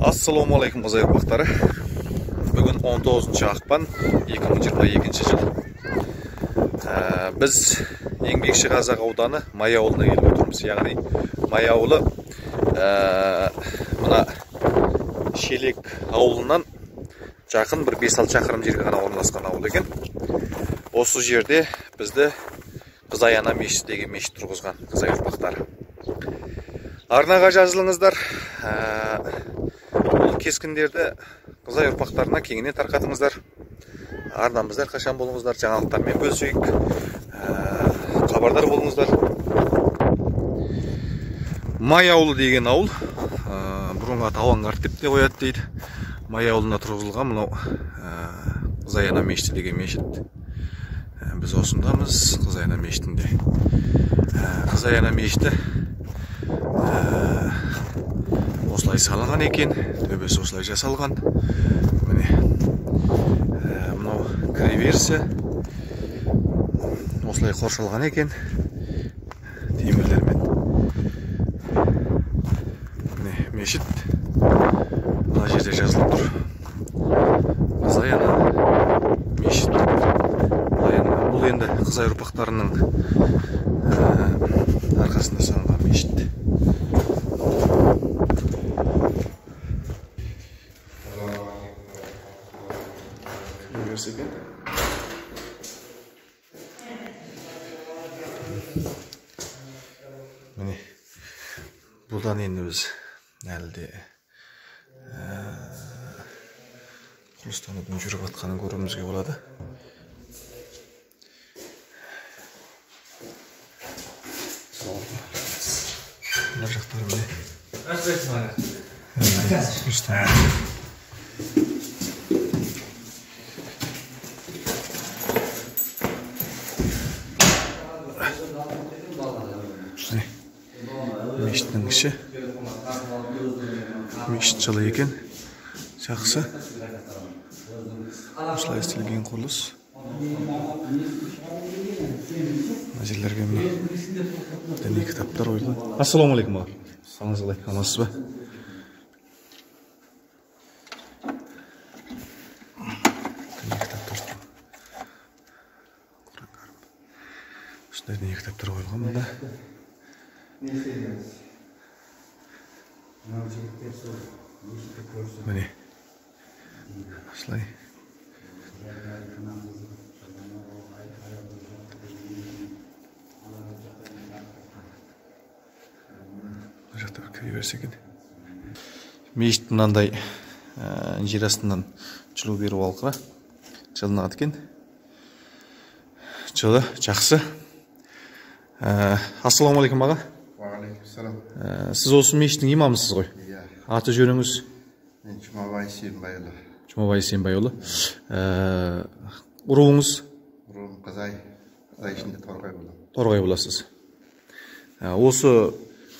Assalamualaikum Қазай ұрпақтары. Бүгін 19 ақпан 2022 жыл. Біз Еңбекші Қазақ ауданы Май ауылына келіп отырмыз. Яғни Май ауылы мына Шелек ауылынан жақын бір 5-6 шақырым жерге ғана орналасқан ауыл екен. Осы жерде бізді Қызай ана мешіті деген мешіт тұрғызған Қызай ұрпақтары. Арнаға жазылыңыздар. Бұл кескіндерді Қызай ұрпақтарына кеңінен тарқатыңыздар. Арнамыздар қашан болыңыздар, жаңалықтармен бөлісейік. Хабардар болыңыздар. Май ауылы деген ауыл. Бұрынғы аты Ауанғарт деп те қояды дейді. Май ауылына тұрғызылған мынау Қызай ана мешіті деген мешіт. Біз осындамыз Қызай ана мешітінде. Қызай ана мешіті осылай салынған екен, төбесі осылай жасалған. Міне мынау кіреберісі осылай қоршалған екен темірлермен. Міне мешіт мына жерде жазылып тұр. Қызай ана мешіт. Бұл енді Қызай ұрпақтарының арқасында салынған мешіт. Міне бұдан енді біз әлде құрылыстанудың жүріп жатқанын көруімізге болады. Мына жақтары міне мешіттің іші. Мешіт жылы екен, жақсы. Осылай істелген құрылыс. Мына жерлерге діни кітаптар қойылған. Ассалаумағалейкум аға. Қалыңыз қалай, амансыз ба? Діни кітаптар. Осындай діни кітаптар қойылған мұнда. Міне осылай. Бұл жақта бір кіре берсе екен. Мешіт мынандай жер астынан жылу беру алқыра жылынады екен. Жылы жақсы. Ассалаумағалейкум аға. Уағалейкумассалам. Сіз осы мешіттің имамысыз ғой? Иә. Аты жөніңіз? Мен Жұмабай Сенбайұлы. Жұмабай Сенбайұлы. Руыңыз? Руым Қызай. Қызай ішінде Торғай болам. Торғай боласыз. Осы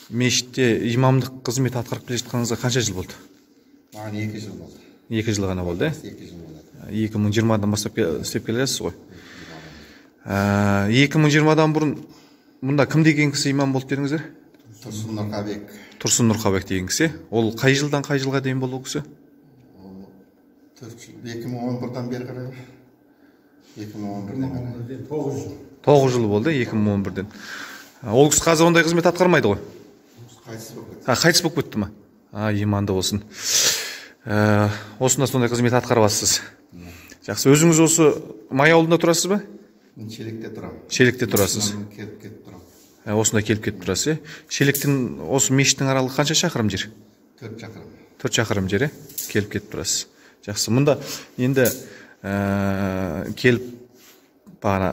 мешітте имамдық қызмет атқарып келе жатқаныңызға қанша жыл болды? Маған 2 жыл болды. 2 жыл ғана болды, 2 жыл болды. 2020-дан бастап істеп келе жатсыз ғой? 2020-дан бұрын мұнда кім деген кісі имам болды дедіңіздер? Тұрсын Нұрқабек. Тұрсын Нұрқабек деген кісі. Ол қай жылдан қай жылға дейін болды ол кісі? 2011-дан бері қарай. 2011-ден қарай. 9 жыл болды, 2011-ден. Ол кісі қазір ондай қызмет атқармайды ғой? Қайтыс болып кетті. Қайтыс болып кетті ма? Иманды болсын. Осында сондай қызмет атқарасыз. Жақсы. Өзіңіз осы Май ауылында тұрасыз ба? Мен Шелекте тұрамын. Шелекте тұрасыз. Келіп кетіп тұрамын. Осында келіп кетіп тұрасыз. Шелектен осы мешіттің аралығы қанша шақырым жер? 4 шақырым. 4 шақырым жер, келіп кетіп тұрасыз. Жақсы. Мұнда енді келіп бағана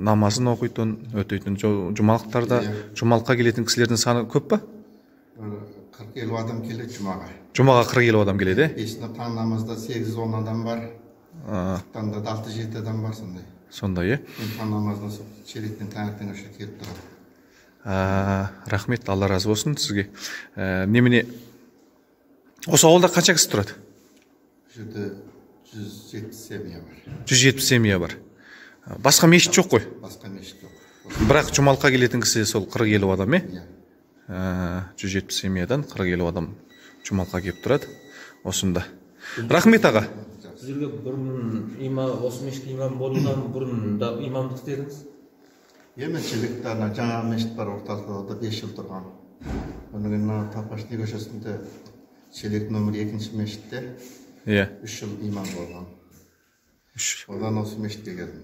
намазын оқитын, өтейтін жұмалықтарда, жұмалыққа келетін кісілердің саны көп па? 40-50 адам келеді жұмаға. Жұмаға 40-50 адам келеді? Бесінде таң намазда 8-10 адам бар. Таңда 6-7 адам бар сондай. Сондай, Мен таң намазына Шелектен таңертең өше келіп тұрамын. Рахмет, Алла разы болсын сізге. Немене, осы ауылда қанша кісі тұрады? Жерде 170 семья бар. 170 семья бар. Басқа мешіт жоқ қой? Басқа мешіт жоқ. Бірақ жұмалыққа келетін кісі сол 40-50 адам, Иә. 170 семьядан 40-50 адам жумалқа келіп тұрады осында. Рахмет аға. Сіздерге бұрын осы мешітке имам болудан бұрын да имамдық істедіңіз? Емешілікте жаңа мешіт бар орталықта 5 жыл тұрған. Оның Тапашни көшесінде Шелек нөмір 2-ші мешітте 3 жыл имам болған. Одан осы мешітке келдім.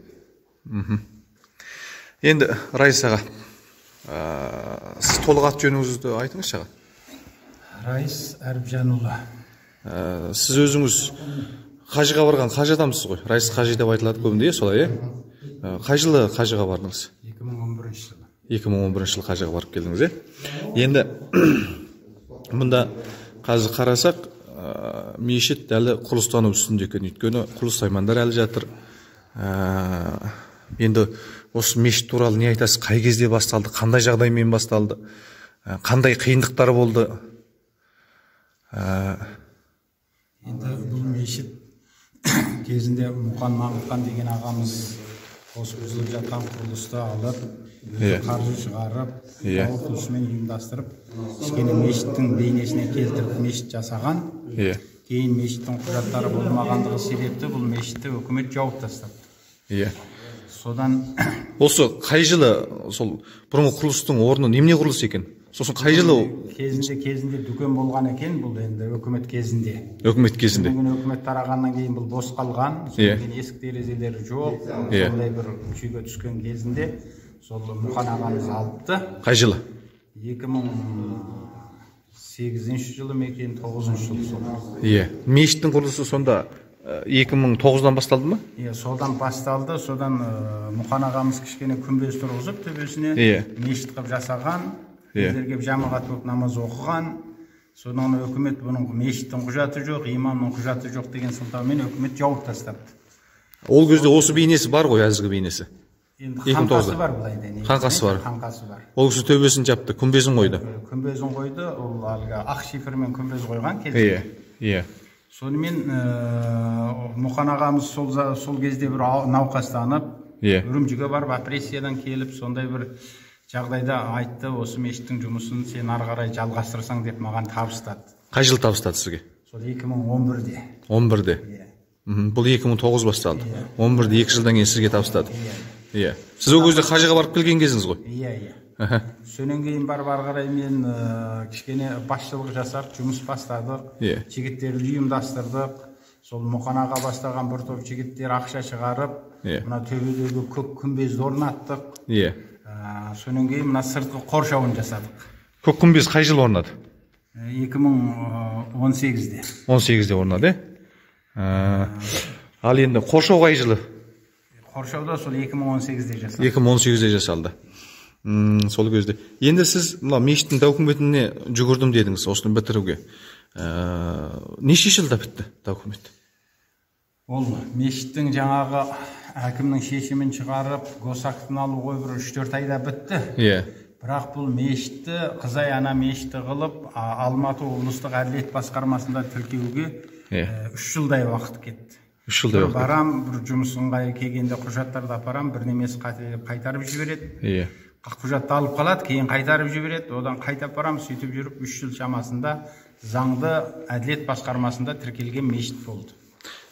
Енді Раис аға, сіз толық аты жөніңізді айтыңызшы аға. Раис Әріпжанұлы. Сіз өзіңіз қажыға барған қажы адамсыз ғой. Раис қажы деп айтылады көбінде, солай, қай жылы қажыға бардыңыз? 2011 жылы. 2011 жылы қажыға барып келдіңіз, Енді мұнда қазір қарасақ, мешіт әлі құрылыстану үстінде екен, өйткені құрылыс саймандар әлі жатыр. Енді осы мешіт туралы не айтасыз? Қай кезде басталды? Қандай жағдаймен басталды? Қандай қиындықтар болды? Енді бұл мешіт кезінде Мұқан Маңғытхан деген ағамыз осы бұзылып жатқан құрылысты алып, қаржы шығарып, халық күшімен ұйымдастырып, кішкене мешіттің бейнесіне келтіріп мешіт жасаған. Кейін мешіттің құжаттары болмағандығы себепті бұл мешітті үкімет жауып тастады. Содан осы қай жылы сол бұрынғы құрылыстың орны немене құрылыс екен? Сосын қай жылы кезінде дүкен болған екен, бұл енді үкімет кезінде. Үкімет кезінде. Үкімет тарағаннан кейін бұл бос қалған, содан есік терезелері жоқ, сондай бір күйге түскен кезінде сол Мұқан ағамыз алыпты. Қай жылы? 2008 жылы ма екен, 9 жылы сол. Мешіттің құрылысы сонда 2009-дан басталды ма? Содан басталды, содан Мұқан ағамыз кішкене күмбез тұрғызып төбесіне мешіт қылып жасаған. Біздерге жамағат болып намаз оқыған. Содан үкімет бұның мешіттің құжаты жоқ, имамның құжаты жоқ деген сылтаумен үкімет жауып тастапты. Ол кезде осы бейнесі бар ғой, әзіргі бейнесі. Қаңқасы бар бұлайда. Қаңқасы бар. Қаңқасы бар. Ол кісі төбесін жапты, күмбезін қойды. Күмбезін қойды, ол ақ шифрмен күмбез қойған кезде. Сонымен Мұқан ағамыз сол кезде бір науқастанып, Үрімжіге барып, опрессиядан келіп, сондай бір жағдайда айтты, осы мешіттің жұмысын сен ары қарай жалғастырсаң деп маған табыстады. Қай жыл табыстады сізге? Сол 2011-де. 11-де. Бұл 2009 басталды. 11-де 2 жылдан кейін сізге табыстады. Сіз ол кезде қажыға барып келген кезіңіз ғой? Сонан кейін барып ары қарай мен кішкене басшылық жасап, жұмыс бастадық. Жігіттерді ұйымдастырдық. Сол Мұқан аға бастаған бір топ жігіттер ақша шығарып, мына төбедегі көк күмбезді орнаттық. Сонан кейін мына сыртқы қоршауын жасадық. Көк күмбез қай жыл орнады? 2018-де. 18-де орнады, Ал енді қоршау қай жылы? Қоршауда сол 2018-де жасалды. 2018-де жасалды. Сол кезде. Енді сіз мешіттің документіне жүгірдім дедіңіз, осыны бітіруге. Неше жылда бітті документ? Ол мешіттің жаңағы әкімнің шешімін шығарып, госактын алу ғой бір 3-4 айда бітті. Бірақ бұл мешітті Қызай ана мешіті қылып, Алматы облыстық әділет басқармасында тіркеуге 3 жылдай уақыт кетті. 3 жылдай уақыт. Барам, бір жұмысынға келгенде құжаттарды апарам, бір немесі қайтарып жібереді. Құжатты алып қалады, кейін қайтарып жібереді, одан қайтап барам, сөйтіп жүріп 3 жыл шамасында заңды әділет басқармасында тіркелген мешіт болды.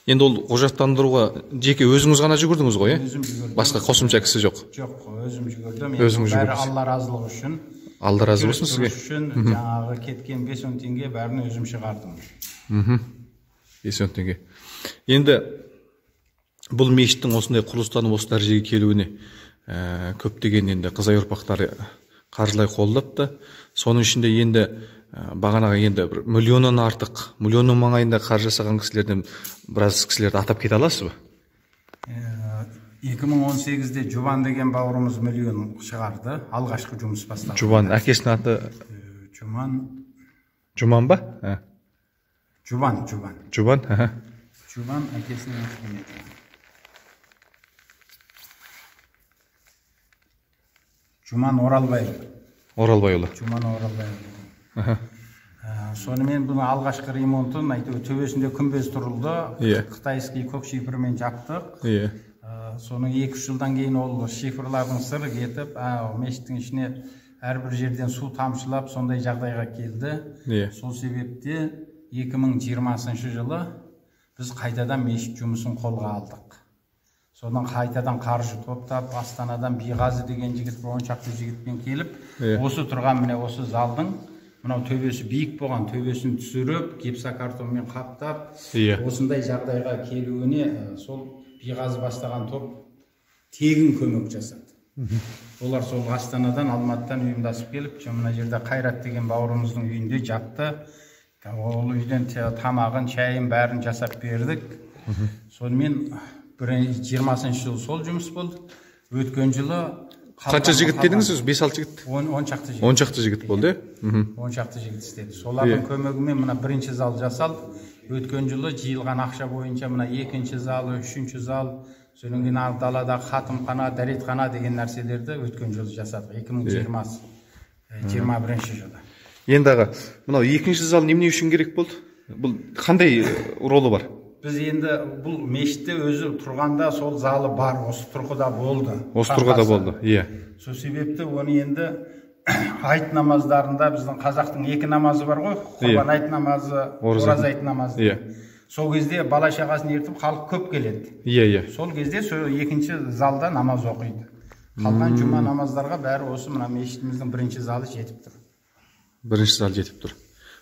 Енді ол құжаттандыруға жеке өзіңіз ғана жүгірдіңіз ғой, Өзім жүгірдім. Басқа қосымша кісі жоқ? Жоқ, өзім жүгірдім. Өзіңіз Бәрі жүгірдіңіз. Алла разылығы үшін. Алла разы болсын сізге. Жаңағы кеткен 5-10 теңге бәрін өзім шығардым. 5-10 теңге. Енді бұл мешіттің осындай құрылыстанып осы дәрежеге келуіне көптеген енді Қызай ұрпақтары қаржылай қолдапты. Соның ішінде енді бағанаға енді бір миллионнан артық, миллионның маңайында қаржы жасаған кісілерден біраз кісілерді атап кете аласыз ба? 2018-де Жұбан деген бауырымыз миллион шығарды, алғашқы жұмыс бастады. Жұбан, әкесінің аты? Жұман ба? Жұбан. Жұбан, Жұбан әкесінің аты. Жұман Оралбайұлы. Жұман Оралбайұлы. Сонымен бұны алғашқы ремонтын төбесінде күмбез тұрылды. Қытайский көк шифрмен жаптық. Соның 2-3 жылдан кейін ол шифрлардың сыры кетіп, мешіттің ішіне әрбір жерден су тамшылап, сондай жағдайға келді. Сол себепте 2020 жылы біз қайтадан мешіт жұмысын қолға алдық. Содан қайтадан қаржы топтап, Астанадан Биғазы деген жігіт, 10 шақты жігітпен келіп, осы тұрған міне осы залдың мынау төбесі биік болған төбесін түсіріп, гипсокартонмен қаптап, осындай жағдайға келуіне сол Биғазы бастаған топ тегін көмек жасады. Олар сол Астанадан, Алматыдан ұйымдасып келіп, мына жерде Қайрат деген бауырымыздың үйінде жатты. Ол үйден тамағын, шайын бәрін жасап бердік. Сонымен 20 жыл сол жұмыс болды. Өткен жылы қанша жігіт дедіңіз сіз? 5-6 жігіт? 10 шақты жігіт. 10 шақты жігіт болды, 10 шақты жігіт істеді. Солардың көмегімен мына бірінші зал жасалды. Өткен жылы жиылған ақша бойынша мына екінші зал, үшінші зал, содан кейін далада хатымхана, дәретхана деген нәрселерді өткен жылы жасадық. 2021 жылы. Енді аға, мынау екінші зал немене үшін керек болды? Бұл қандай ролы бар? Біз енді бұл мешітте өзі тұрғанда сол залы бар, осы тұрғыда болды. Осы тұрғыда болды, иә. Сол себепті оны енді айт намаздарында біздің қазақтың екі намазы бар ғой, құрбан айт намазы, ораза айт намазы. Сол кезде бала шағасын ертіп халық көп келеді. Иә. Сол кезде екінші залда намаз оқиды. Қалған жұма намаздарға бәрі осы мына мешітіміздің бірінші залы жетіп тұр. Бірінші зал жетіп тұр.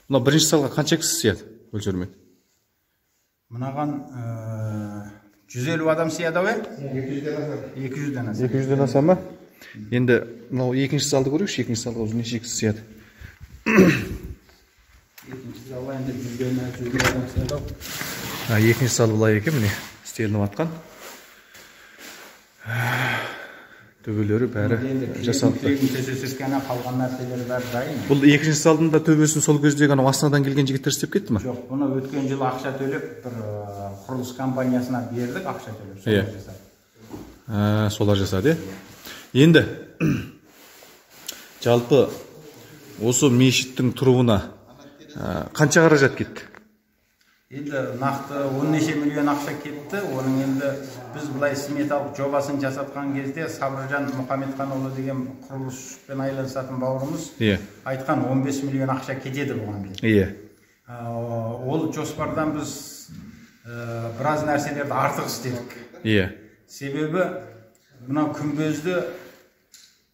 Мына бірінші залға қанша кісі сияды? Өлшермеді. Мынаған 150 адам сияды ғой? 200-ден аса. 200-ден аса ма? Енді мынау екінші залды көрейікші, екінші залға өзі неше кісі сияды? Екінші залға енді 100-ден адам сияды. Екінші зал былай екен, міне істелініп атқан. Төбелері бәрі жасалды. Қалған нәрселері бәрі дайын. Бұл екінші залдың да төбесін сол кездегі Астанадан келген жігіттер істеп кетті ме? Жоқ, бұны өткен жылы ақша төлеп бір құрылыс компаниясына бердік, ақша төлеп. Солар жасады. Енді жалпы осы мешіттің тұруына қанша қаражат кетті? Енді нақты 10 неше миллион ақша кетті. Оның енді біз бұлай сметалық жобасын жасатқан кезде Сабыржан Мұхамедханұлы деген құрылыспен айналысатын бауырымыз айтқан 15 миллион ақша кетеді бұған дейді. Ол жоспардан біз біраз нәрселерді артық істедік. Себебі мынау күмбезді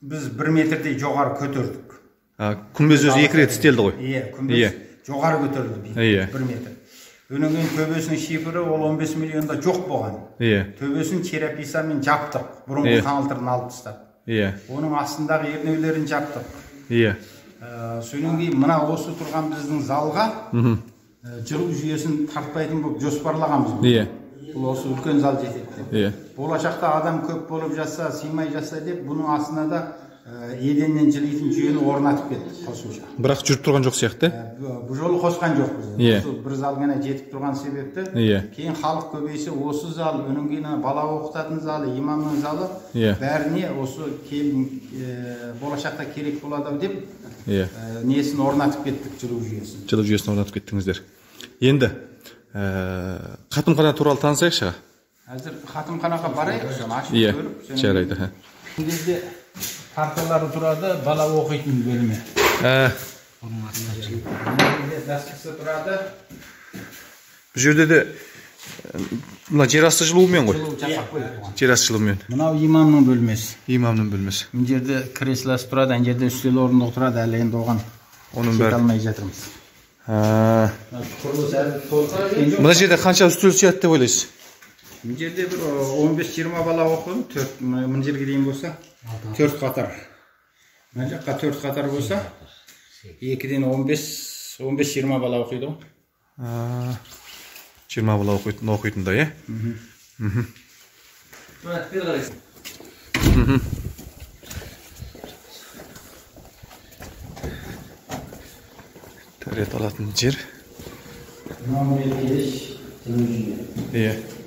біз 1 метрдей жоғары көтердік. Күмбез өзі 2 рет істелді ғой? Күмбез жоғары көтерілді 1 метр. Өнінген төбесінің шифрі ол 15 миллионда жоқ болған. Төбесін черепицамен жаптық, бұрынғы қаңылтырын алып тастап. Оның астындағы ернеулерін жаптық. Сонан кейін мына осы тұрған біздің залға жылу жүйесін тартпайтын болып жоспарлағанбыз. Бұл осы үлкен зал жетеді. Болашақта адам көп болып жатса, сыймай жатса деп, бұның астына да еденнен жылитын жүйені орнатып кеттік қосымша. Бірақ жүріп тұрған жоқ сияқты? Бұл жолы қосқан жоқ біз. Бір зал ғана жетіп тұрған себепті. Кейін халық көбейсе осы зал, өнен кейін бала оқытатын залы, имамның залы бәріне осы болашақта керек болады деп несін орнатып кеттік, жылу жүйесін. Жылу жүйесін орнатып кеттіңіздер. Енді хатымхана туралы танысайықшы. Әзір хатымханаға барайық, ашып көріп. Жарайды. Бұл кезде парталары тұрады, бала оқитын бөлме. Дастықсы тұрады. Бұл жерде де мына жер асты жылуымен ғой? Жер асты жылуымен. Мынау имамның бөлмесі. Имамның бөлмесі. Бұл жерде креслосы тұрады, ән жерде үстел орындық тұрады, әлі енді оған кет алмай жатырмыз. Мына жерде қанша үстел сияды деп ойлайсыз? Бұл жерде бір 15-20 бала оқиды, мына жерге дейін болса 4 қатар. Мына жаққа 4 қатар болса 2-ден 15-20 бала оқиды ғой. 20 бала оқитында, е? Тәрет алатын жер.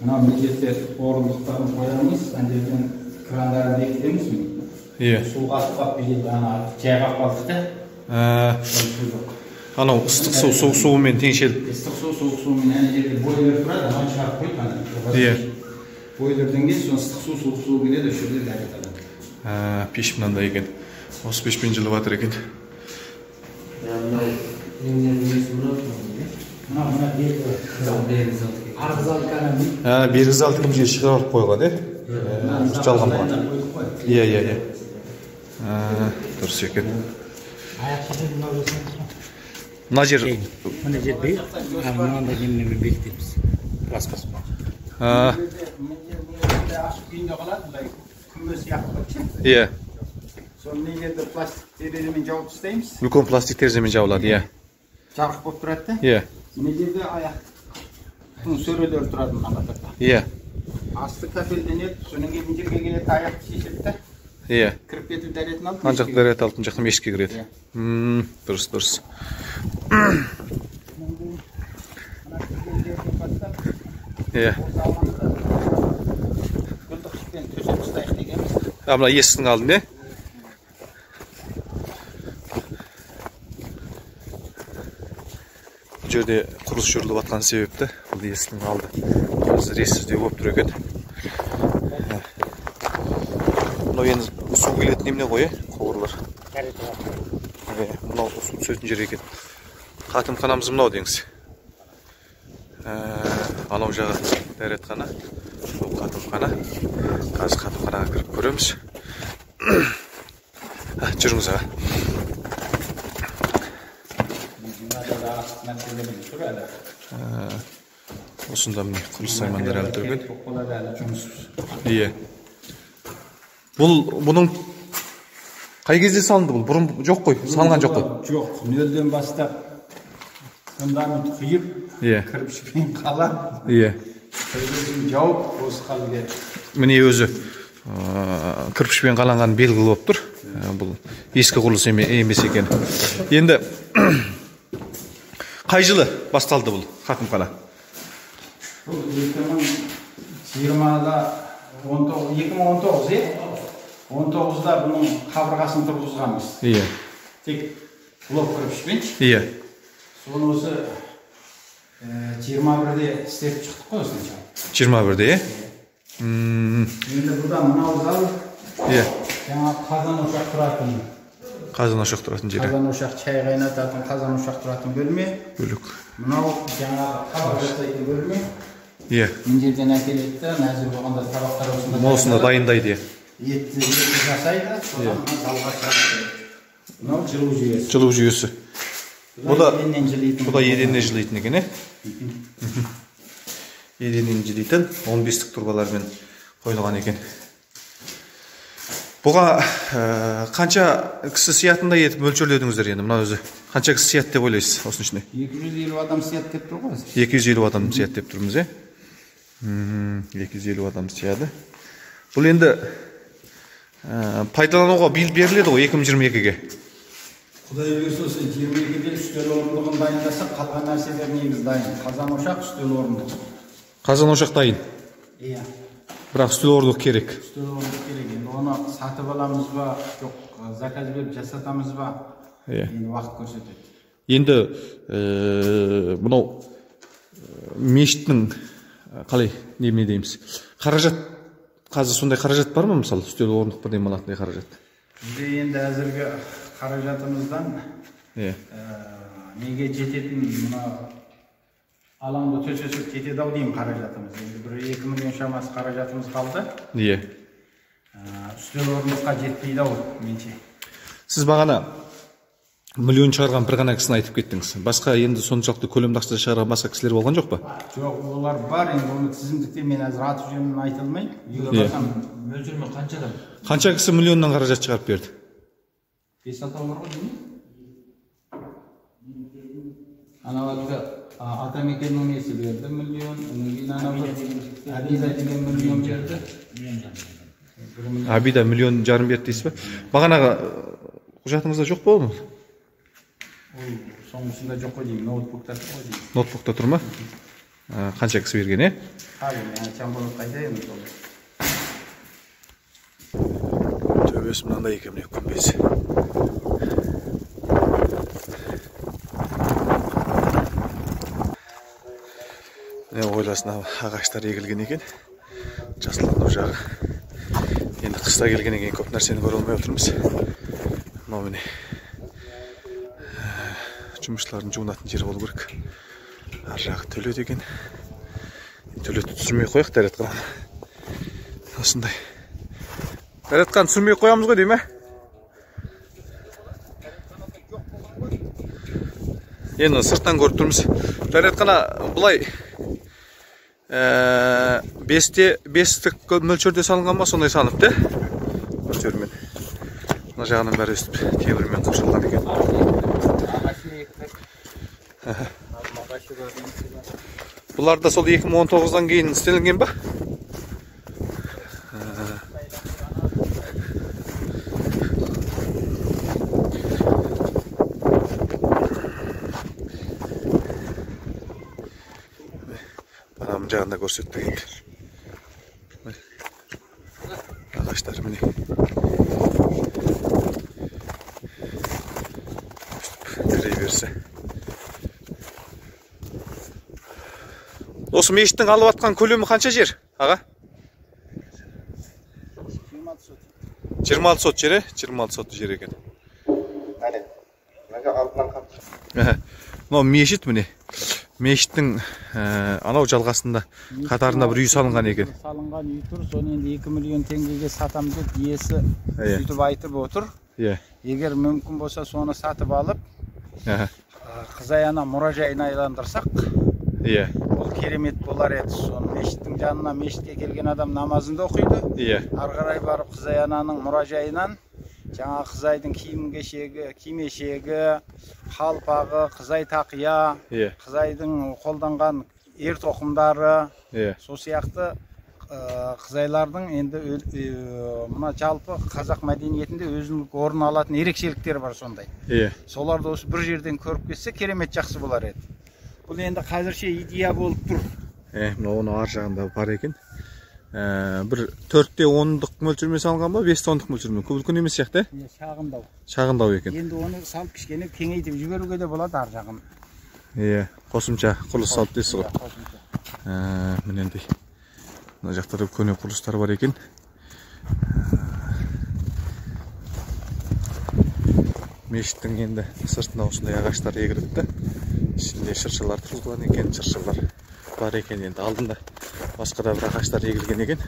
Мына жерде орындықтарын қоямыз, әндерден крандарын бекітеміз. Суға ыстық биледі, жайға қалдық. Анау ыстық су, суық суымен теңшеліп. Ыстық су, суық суымен әне жерде бойлер тұрады, ана шығарып қойып. Бойлерден кейін соң ыстық су, суық су келеді, үшірде дәрет алады. Пеш мынандай екен. Осы пешпен жылып жатыр екен. Бергіз алды кім жер шығарып қойған, жалған болған. Иә. Дұрыс екен. Мына жер бейік, мынанда кемінен бейіктеміз. Пластмасс. Иә. Соны не жерде пластик тереземен жауып тастаймыз. Үлкен пластик тереземен жабылады, иә. Жарық болып тұрады да. Иә. Мына жерде аяқ сөрелер тұрады мына қатарда. Иә. Асты кафелденеді, содан кейін мына жерге келеді, аяқты шешеді да. Иә. Кіріп кетіп дәретін алып. Ана жақта дәрет алып, мына жақта мешітке кіреді. Дұрыс. Иә. Гүлдікпен төсеп тастайық дегенбіз. Мына есіктің алдында. Бұл жерде құрылыс жүріліп жатқан себепті бұл есіктің алды. Қазір ессіздеу болып тұр екен. Мынау енді су келетін емне ғой, құбырлар. Мынау су түсетін жер екен. Қатымханамыз мынау деңіз. Анау жағы дәретхана. Бұл қатымхана. Қазір қатымханаға кіріп көреміз. Жүріңіз аға. Осында міне құрылыс саймандары әлі тұрген. Иә. Бұның қай кезде салынды бұл? Бұрын жоқ қой, салынған жоқ қой? Жоқ, нөлден бастап фундамент құйып, кірпішпен қалап, жауып, осы қалыға. Міне өзі кірпішпен қаланған белгілі болып тұр. Бұл ескі құрылыс емес екен. Енді қай жылы басталды бұл қатымхана? Бұл 2019-да 19-да бұның қабырғасын тұрғызғанбыз. Иә. Тек блок кірпішпен. Иә. Соны осы 21-де істеп шықтық қой осынша. 21-де, е? Енді бұда мынау зал. Иә. Жаңа қазан ошақ тұратын. Қазан ошақ тұратын жері. Қазан ошақ чай қайнататын, қазан ошақ тұратын бөлме. Бөлік. Мынау жаңа қабыр жасайтын бөлме. Иә. Мына жерден әкеледі, нәзір болғанда табақтар осында. Осында дайындайды. Етті жасайды, содан залға шығарады. Мынау жылу жүйесі. Жылу жүйесі. Бұда еденнен жылайтын екен, е? Еденнен жылайтын 15-тік турбалармен қойылған екен. Бұға қанша кісі сиятындай етіп мөлшерледіңіздер енді, мына өзі? Қанша кісі сият деп ойлайсыз осының ішіне? 250 адам сият деп тұр ғой. 250 адам сият деп тұрмыз, е? 250 адам сияды. Бұл енді пайдалануға беріледі ғой 2022-ге. Құдай берсе, 22-де үстел орындығын дайындаса, қалған нәрселер негіз дайын. Қазан ошақ, үстел орындық. Қазан ошақ дайын? Иә. Бірақ үстел орындық керек. Үстел орындық керек. Енді оны сатып аламыз ба, жоқ, заказ беріп жасатамыз ба, енді уақыт көрсетеді. Енді мынау мешіттің қалай неме дейміз? Қаражат, қазір сондай қаражат бар ма, мысалы, үстел орындық бір демалатындай қаражат? Бізде енді әзірге қаражатымыздан неге жететін мына алаңды төсесіп кетеді ау деймін қаражатымыз. Енді бір 2 миллион шамасы қаражатымыз қалды. Иә. Үстел орындыққа жетпейді ау менше. Сіз бағана миллион шығарған бір ғана кісіні айтып кеттіңіз. Басқа енді соншалықты көлемді ақша шығарған басқа кісілер болған жоқ па? Жоқ, олар бар, енді оны тізімдікте мен әзір аты жөнін айта алмаймын. Мөлшермен қаншадан? Қанша кісі миллионнан қаражат шығарып берді? 5-6 бар ғой деймін. Анау әлгі Атамекеннің несі берді миллион, Абида деген миллион берді. Абида миллион жарым берді дейсіз ба? Бағанаға құжатыңызда жоқ па ол? Соңғысында жоқ қой деймін, ноутбукта тұр ғой деймін. Ноутбукта тұр ма? Қанша кісі берген, е? Мен чамболып қайтайын сол. Төбесі мынандай екен, міне күмбезі. Ойласын ағаштар егілген екен. Жасылдау жағы. Енді қыста келгеннен кейін көп нәрсені көре алмай отырмыз. Мынау міне жұмысшылардың жуынатын жері болу керек. Ар жағы төлет екен. Төлетті түсірмей қояқ Дәретқан. Осындай. Дәретқан түсірмей қоямыз ғой дей ме? Енді сырттан көріп тұрмыз. Дәретқана бұлай 5-тік мөлшерде салынған ба, сондай салыныпты. Мөлшермен. Мына жағынан бәрі өстіп темірмен қоршалған екен. Бұлар да сол 2019-дан кейін істелінген ба? Банамын жағында көрсеттік енді. Ағаштар міне. Тірей берсе. Осы мешіттің алып атқан көлемі қанша жер, аға? 26 сот жері, 26 сот жер екен. Мынау мешіт міне. Мешіттің анау жалғасында қатарында бір үй салынған екен. Салынған үй тұр, соны енді 2 миллион теңгеге сатам деп иесі сөйтіп айтып отыр. Егер мүмкін болса соны сатып алып, Қызаяна мұражайына айландырсақ, ол керемет болар еді. Соны мешіттің жанына мешітке келген адам намазында оқиды. Ары қарай барып Қызаянаның мұражайынан жаңа Қызайдың киім-кешегі, қалпағы, Қызай тақия, Қызайдың қолданған ер тоқымдары, сол сияқты Қызайлардың енді мына жалпы қазақ мәдениетінде өзінің орын алатын ерекшеліктері бар сондай. Соларды осы бір жерден көріп кетсе керемет жақсы болар еді. Бұл енді қазірше идея болып тұр. Оны ар жағында бар екен. Бір 4-10-дық мөлшермен салынған ба, 5-10-дық мөлшермен? Көп үлкен емес сияқты? Шағындау. Шағындау екен. Енді оны салып кішкене кеңейтіп жіберуге де болады ар жағын. Қосымша құрылыс салып дейсіз ғой. Мінендей. Мына жақтарда көне құрылыстар бар екен. Мешіттің енді сыртында осындай ағаштар егіліпті. Ішінде шыршалар тұрғызылған екен, шыршалар бар екен. Енді алдында басқа да бір ағаштар егілген екен.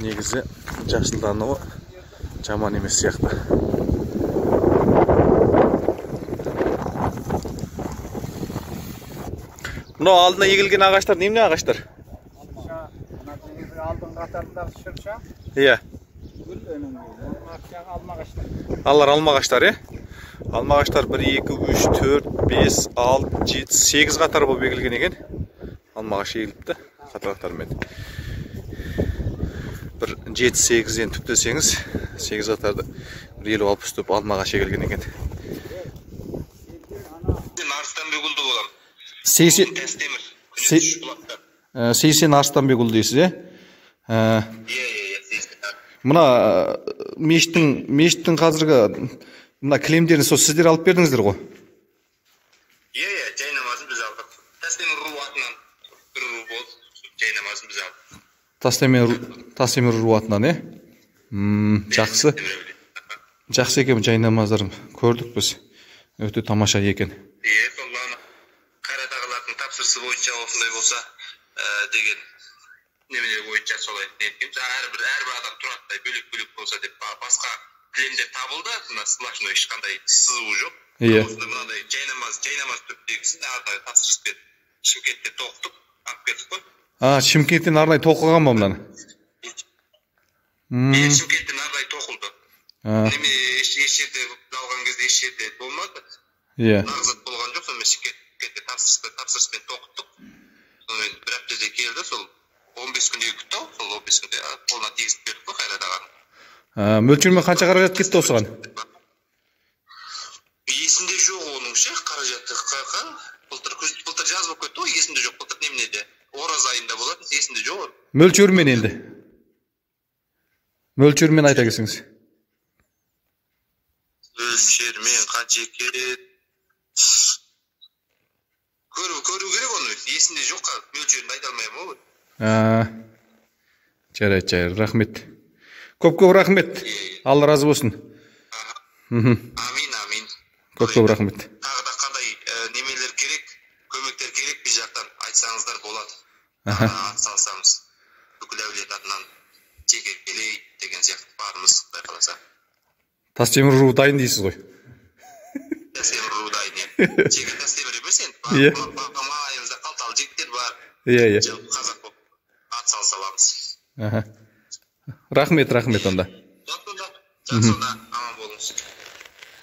Негізі жасылдануы жаман емес сияқты. Мынау алдына егілген ағаштар немене ағаштар? Алдың қатарындағы шырша. Гүл өнімі. Алар алма ағаштар, Алма ағаштар 1, 2, 3, 4, 5, 6, 7, 8 қатар болып егілген екен. Алма ағаш егіліпті қатар-қатармен. Бір 7-8-ден түптесеңіз, 8 қатарды 50-60 түп алма ағаш егілген екен. Арыстанбекұлы болам. 80 Арыстанбекұлы дейсіз, Мына мешіттің қазіргі мына кілемдерін сол сіздер алып бердіңіздер ғой? Жай намазын біз алдық. Тастемір ру атынан бір ру болды, жай намазын біз алдық. Тастемір ру атынан, Жақсы. Жақсы екен жай намаздарын көрдік біз. Өте тамаша екен. Солланы қайрат ағалардың тапсырысы бойынша осындай болса деген немелер бойынша солай неткенбіз. Әрбір адам тұраттай бөлек-бөлек болса деп басқа кілемдер табылды. Мына сплошной ешқандай сызуы жоқ. Мынандай жай намаз түптегісін арнайы тапсырыспен Шымкентте тоқтық, алып кеттік қой. Шымкенттен арнайы тоқылған ба мынаны? Шымкенттен арнайы тоқылды. Неме еш жерде алған кезде еш жерде болмады. Нағызат болған жоқ, сонымен Шымкентте тапсырыспен тоқтық. Сонымен бір аптада келді, сол 15 күнде күтті, сол 15 күнде қолына тегізіп бердік қой қайрат ағаны. Мөлшермен қанша қаражат кетті осыған? Есімде жоқ оның қаражатты. Былтыр жаз болып кетті ғой, есімде жоқ. Былтыр неменеде? Ораз айында болады, есімде жоқ. Мөлшермен енді. Мөлшермен айта келсеңіз. Мөлшермен қанша кетеді? Көру керек оны, есімде жоқ, мөлшерін айта алмаймын ғой. Жарайды, рахмет. Көп рахмет. Алла разы болсын. Амин. Көп рахмет. Тағы да қандай немелер керек, көмектер керек, біз жақтан айтсаңыздар болады. Ат салсамыз бүкіл әулет атынан жекелей деген сияқты барымыз Құдай қаласа. Тастемір руы дайын дейсіз ғой. Тастемір руы дайын, иә. Жеке тастемір емес енді. Маңайымызда қалталы жігіттер бар. Иә. Қазақ болып ат салса аламыз. Рахмет онда. Жақсы онда, аман болыңыз.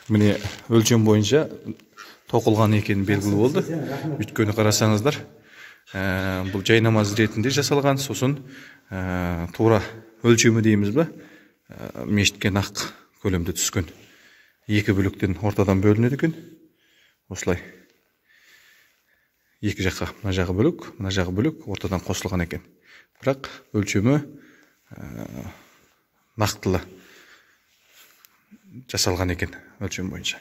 Міне өлшем бойынша тоқылған екені белгілі болды. Өйткені қарасаңыздар, бұл жай намаз ретінде жасалған, сосын тура өлшемі дейміз бе, мешітке нақ көлемде түскен. Екі бөліктен ортадан бөлінеді екен. Осылай. Екі жаққа, мына жағы бөлік, ортадан қосылған екен. Бірақ өлшемі нақтылы жасалған екен өлшем бойынша.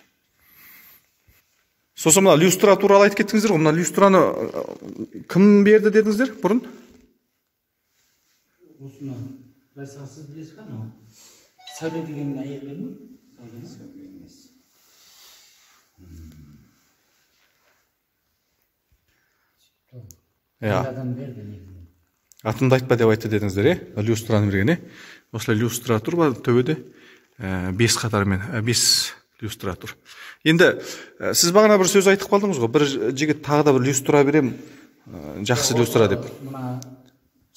Сосын мына люстра туралы айтып кеттіңіздер ғой. Мына люстраны кім берді дедіңіздер бұрын? Осыны байсағасыз білесіз қа? Сәуле деген әйелдер ме? Сәуле емес. Адам берді негізінен. Атымды айтпа деп айтты дедіңіздер, люстраны берген. Осылай люстра тұр ба төбеде? 5 қатарымен, 5 люстра тұр. Енді сіз бағана бір сөз айтып қалдыңыз ғой, бір жігіт тағы да бір люстра берем, жақсы люстра деп. Мына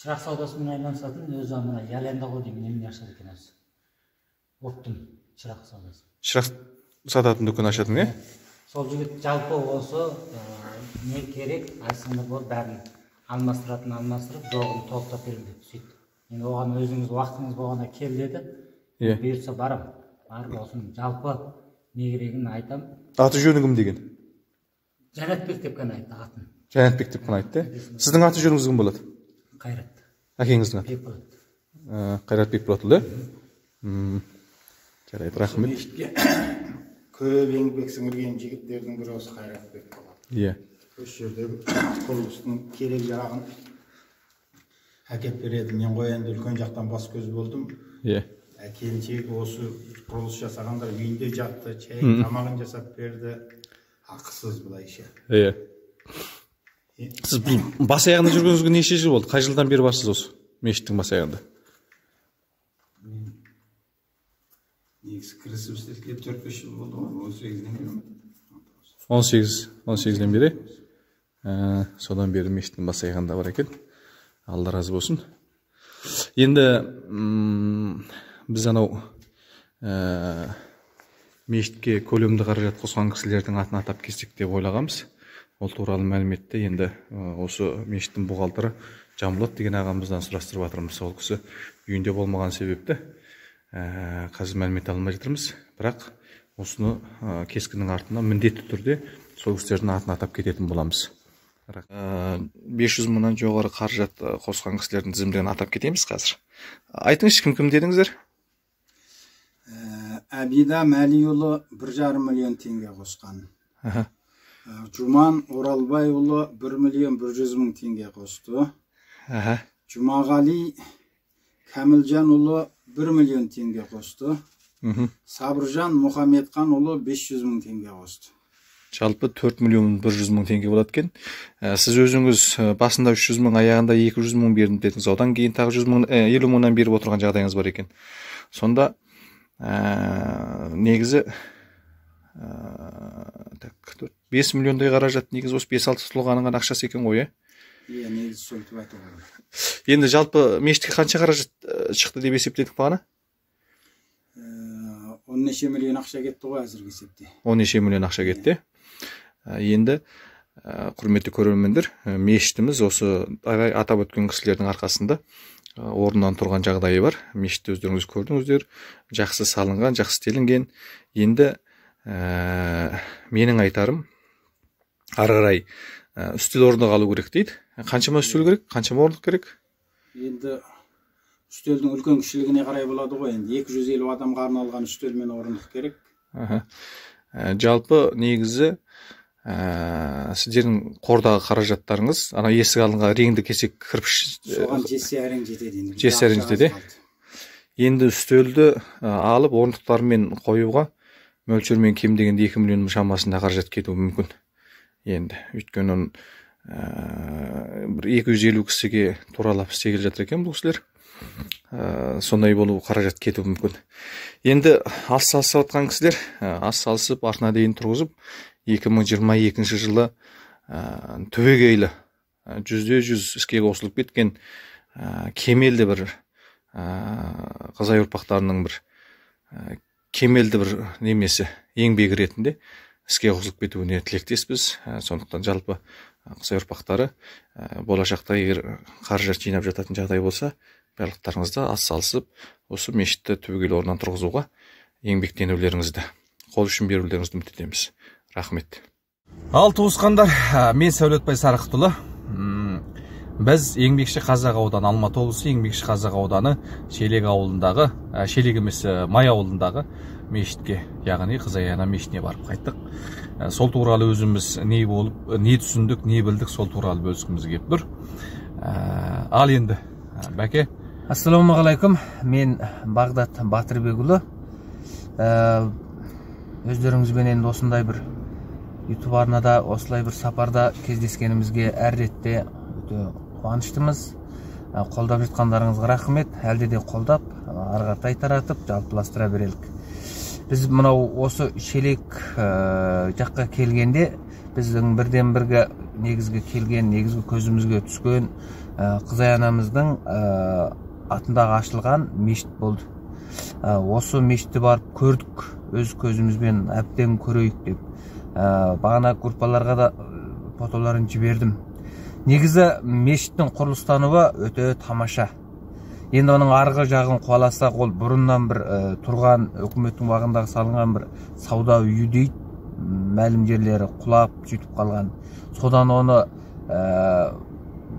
шырақ саудасымен айланысатын өзі мына Ялянда ғой деген немен ашады екен осы. Оптың шырақ саудасы. Шырақ сататын дүкен ашатын, не? Сол жігіт жалпы осы не керек, айсыңдар болып бәрін алмастырып, жоғын толықтап берем деп сөйтті. Енді оған өзіңіз уақытыңыз болғанда кел деді. Бұйыртса барып осыны жалпы не керегін айтам. Аты жөні кім деген? Жанатбек деп қана айтты атын. Жанатбек деп қана айтты. Сіздің аты жөніңіз кім болады? Қайрат. Әкеңіздің аты? Бекболат. Қайрат Бекболат, да? Жарайды, рахмет. Көп еңбек сіңірген жігіттердің бірі осы Қайрат Бекболат. Иә. Осы жерде құрылыстың керек жағын әкеп береді. Мен қоянды үлкен жақтан бас көз болдым. Иә. Келіншегі осы құрылыс жасағандар үйінде жатты, чай, тамағын жасап берді. Ақысыз бұлайша. Иә. Сіз бас аяғында жүргеніңізге неше жыл болды? Қай жылдан бері барсыз осы мешіттің бас аяғында? Негізі кірісіп істелген 4-5 жыл болды ғой, 18-ден бері. 18-ден бері? Содан бері мешіттің бас аяғында бар екен. Алла разы болсын. Енді біз анау мешітке көлемді қаражат қосқан кісілердің атын атап кестік деп ойлағанбыз. Ол туралы мәліметті енді осы мешіттің бұғалтыры Жамбылат деген ағамыздан сұрастырып жатырмыз. Ол кісі үйінде болмаған себепті қазір мәлімет алмай жатырмыз. Бірақ осыны кескінің артына міндетті түрде сол кісілердің атын атап кететін боламыз. 500 мыңнан жоғары қаражат қосқан кісілердің тізімдерін атап кетеміз қазір. Айтыңызшы, кім дедіңіздер? Әбида Мәлиұлы 1,5 миллион теңге қосқан. Жұман Оралбайұлы 1,1 теңге қосты. Жұмағали Кәмілжанұлы 1 миллион теңге қосты. Сабыржан Мұхамедқанұлы 500 мың теңге қосты. Жалпы 4 миллион 100 мың теңге болады екен. Сіз өзіңіз басында 300 мың, аяғында 200 мың бердім дедіңіз. Одан кейін тағы 50 мыңнан беріп отырған жағдайыңыз бар екен. Сонда негізі 5 миллиондай қаражат негізі осы 5-6 тұлғаның ақшасы екен ғой, Иә, негізі сөйтіп айтуға. Енді жалпы мешітке қанша қаражат шықты деп есептедік бағана? 10 миллион ақша кетті ғой әзірге есепте. 10 миллион ақша кетті. Енді құрметті көрермендер, мешітіміз осы атап өткен кісілердің арқасында орнынан тұрған жағдайы бар. Мешітті өздеріңіз көрдіңіздер, жақсы салынған, жақсы істелінген. Енді менің айтарым, ары қарай үстел орындық алу керек дейді. Қаншама үстел керек? Қаншама орындық керек? Енді үстелдің үлкен кішілігіне қарай болады ғой. Енді 250 адамға арналған үстел мен орындық керек. Жалпы негізі сіздердің қордағы қаражаттарыңыз, ана есік алынға реңді кесек кірпіш соған жесе әрең жетеді. Жесе әрең жетеді. Енді үстелді алып орындықтармен қоюға мөлшермен кем дегенде 2 миллион шамасында қаражат кетуі мүмкін. Енді өйткені бір 250 кісіге туралап істегелі жатыр екен бұл кісілер. Сондай болу қаражат кетуі мүмкін. Енді ас салысып кісілер ас салысып артына дейін тұрғызып 2022 жылы түбегейлі 100% іске қосылып кеткен кемелді бір Қызай ұрпақтарының бір кемелді бір немесі еңбегі ретінде іске қосылып кетуіне тілектеспіз. Сондықтан жалпы Қызай ұрпақтары болашақта егер қаражат жинап жататын жағдай болса, барлықтарыңызды ас салысып, осы мешітті түбегейлі орнынан тұрғызуға еңбектенулеріңізді, қол ұшын берулеріңізді үміт етеміз. Рахмет. Ал туысқандар, мен Сәулетбай Сарықұлы. Біз Еңбекші Қазақ ауданы, Алматы облысы Еңбекші Қазақ ауданы Шелек ауылындағы, Шелек емес Май ауылындағы мешітке, яғни Қызай ана мешітіне барып қайттық. Сол туралы өзіміз не болып, не түсіндік, не білдік, сол туралы бөліскіміз келіп тұр. Ал енді, Бәке. Ассалаумағалейкум, мен Бағдат Батырбекұлы. Өздеріңізбен енді осындай бір YouTube арнада, осылай бір сапарда кездескенімізге әр ретте өте қуаныштымыз. Қолдап жатқандарыңызға рахмет, әлде де қолдап, ары қаратай таратып, жалпыластыра берелік. Біз мынау осы Шелек жаққа келгенде, біздің бірден бірге негізгі келген, негізгі көзімізге түскен Қызай анамыздың атындағы ашылған мешіт болды. Осы мешітті барып көрдік, өз көзімізбен әбден көрейік деп. Бағана группаларға да фотоларын жібердім. Негізі мешіттің құрылыстануы өте тамаша. Енді оның арғы жағын қуаласақ, ол бұрыннан бір тұрған үкіметтің уағындағы салынған бір сауда үйі дейді, мәлім жерлері құлап жетіп қалған. Содан оны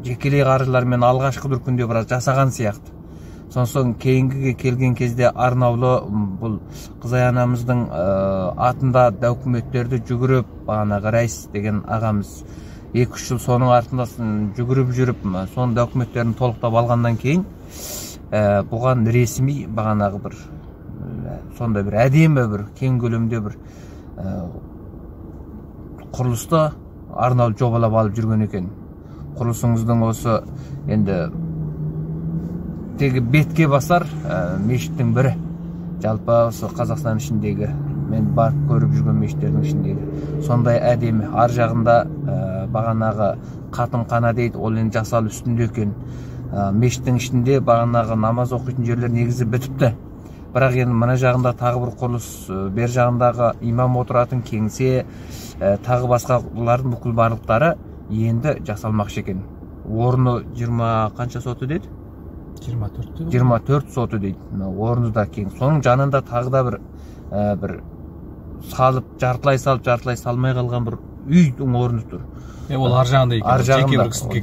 жекелей қаржылармен алғашқы бір күнде біраз жасаған сияқты. Соң кейінгіге келген кезде арнаулы бұл Қызай анамыздың атында документтерді жүгіріп, бағанағы Рәйіс деген ағамыз 2-3 жыл соның артында жүгіріп жүріп, соның документтерін толықтап алғаннан кейін бұған ресми бағанағы бір сондай бір әдемі бір кең көлемде бір құрылысты арнаулы жобалап алып жүрген екен. Құрылысыңыздың осы енді тегі бетке басар мешіттің бірі. Жалпы осы Қазақстан ішіндегі, мен барып көріп жүрген мешіттердің ішіндегі сондай әдемі. Ар жағында бағанағы қатым қана дейді, ол енді жасал үстінде екен. Мешіттің ішінде бағанағы намаз оқитын жерлер негізі бітіпті. Бірақ енді мына жағында тағы бір құрылыс, бер жағындағы имам отыратын кеңсе, тағы басқа бұлардың бүкіл барлықтары енді жасалмақшы екен. Орны 20 қанша соты дейді? 24 соты дейді. Орны да кең. Соның жанында тағы да бір салып, жартылай салмай қалған бір үйдің орны тұр. Ол ар жағында екен,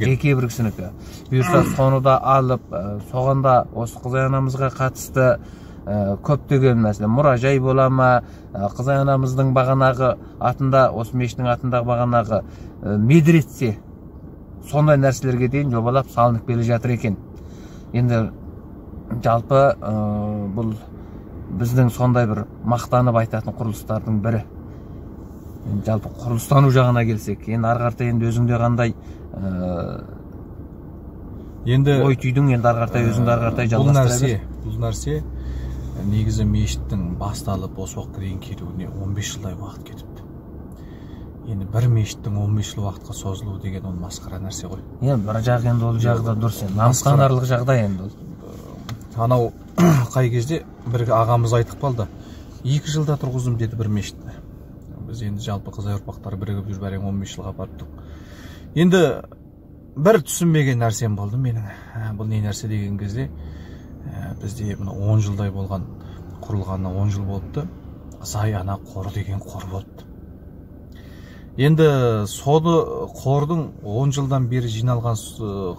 жеке бір кісінікі. Бұйырса соны да алып, соғанда осы Қызай анамызға қатысты көптеген мәселе мұражай бола ма, Қызай анамыздың бағанағы атында, осы мешіттің атындағы бағанағы медресе, сондай нәрселерге дейін жобалап салынып келе жатыр екен. Енді жалпы бұл біздің сондай бір мақтанып айтатын құрылыстардың бірі. Жалпы құрылыстану жағына келсек, енді ары қаратай енді өзіңде қандай ой түйдің, енді ары қаратай өзіңді ары қаратай жалғастыра бер. Бұл нәрсе негізі мешіттің басталып осы уақытқа дейін келуіне 15 жылдай уақыт кетіпті. Енді бір мешіттің 15 жыл уақытқа созылуы деген ол масқара нәрсе ғой. Бір жақ енді ол жағы да дұрыс, намыстанарлық жағдай енді ол. Анау қай кезде бір ағамыз айтып қалды, 2 жылда тұрғыздым деді бір мешітті. Біз енді жалпы Қызай ұрпақтары бірігіп жүріп әрең 15 жылға барыптық. Енді бір түсінбеген нәрсем болды менің. Бұл не нәрсе деген кезде бізде 10 жылдай болған, құрылғанына 10 жыл болыпты. Қызай ана қоры деген қор болыпты. Енді соны қордың 10 жылдан бері жиналған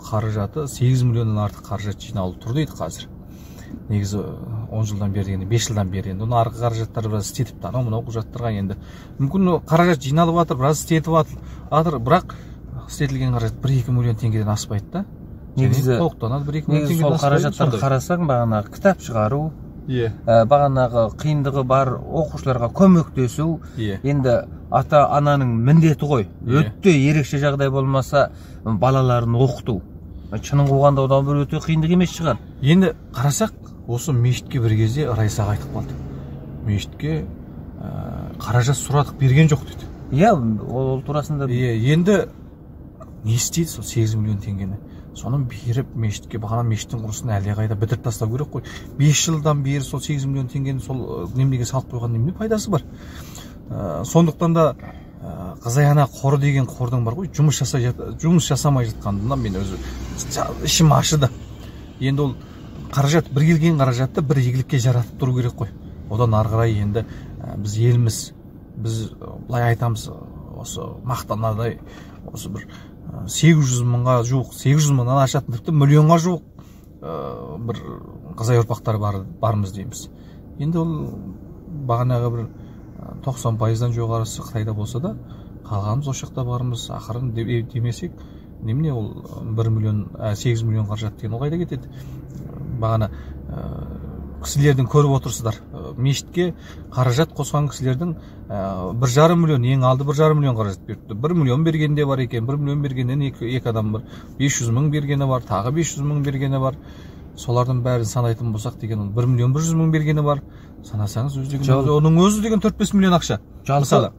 қаражаты 8 миллионнан артық қаражат жиналып тұр дейді қазір. Негізі 10 жылдан бері дегенде 5 жылдан бері енді оны арғы қаражаттар біраз істетіп анау мынау құжаттарға енді мүмкін қаражат жиналып жатыр, біраз істетіп жатыр, бірақ істетілген қаражат 1-2 миллион теңгеден аспайды да. Негізі толықтанады 1-2 миллион теңгеден сол қаражаттарды қарасаң, бағанағы кітап шығару, бағанағы қиындығы бар оқушыларға көмектесу, енді ата ананың міндеті ғой. Өтте ерекше жағдай болмаса балаларын оқыту. Шынын қуғанда одан бір өте қиындық емес шығар. Енді қарасақ, осы мешітке бір кезде Райсаға айтып қалды. Мешітке қаражат сұрадық, берген жоқ деді. Иә, ол турасында. Енді не істейді сол 8 миллион теңгені? Соның беріп мешітке, бағана мешіттің құрылысын әлдеқайда бітіріп тастау керек қой. 5 жылдан бері сол 8 миллион теңгені сол немеге салып қойған неме пайдасы бар. Сондықтан да Қызайана қоры деген қордың бар ғой, жұмыс жасамай жатқандығынан мен өзі ішім ашыды. Енді ол қаражат, бір келген қаражатты бір игілікке жаратып тұру керек қой. Одан ары қарай енді біз еліміз, біз былай айтамыз, осы мақтанадай осы бір 800 мыңға жуық, 800 мыңнан ашатын тіпті миллионға жуық бір Қызай ұрпақтары бармыз дейміз. Енді ол бағанағы бір 90%-дан жоғарысы Қытайда болса да, қалғанымыз осы жақта бармыз. Ақырын демесек, немене ол 8 миллион қаражат деген ол қайда кетеді? Бағана кісілердің көріп отырсыздар, мешітке қаражат қосқан кісілердің 1,5 миллион, ең алды 1,5 миллион қаражат берді. 1 миллион бергенде бар екен, 1 миллион бергеннен екі адам бар, 500 мың бергені бар, тағы 500 мың бергені бар. Солардың бәрін санайтын болсақ деген 1 миллион 100 мың бергені бар. Санасаңыз оның өзі деген 4-5 миллион ақша. Мысалы.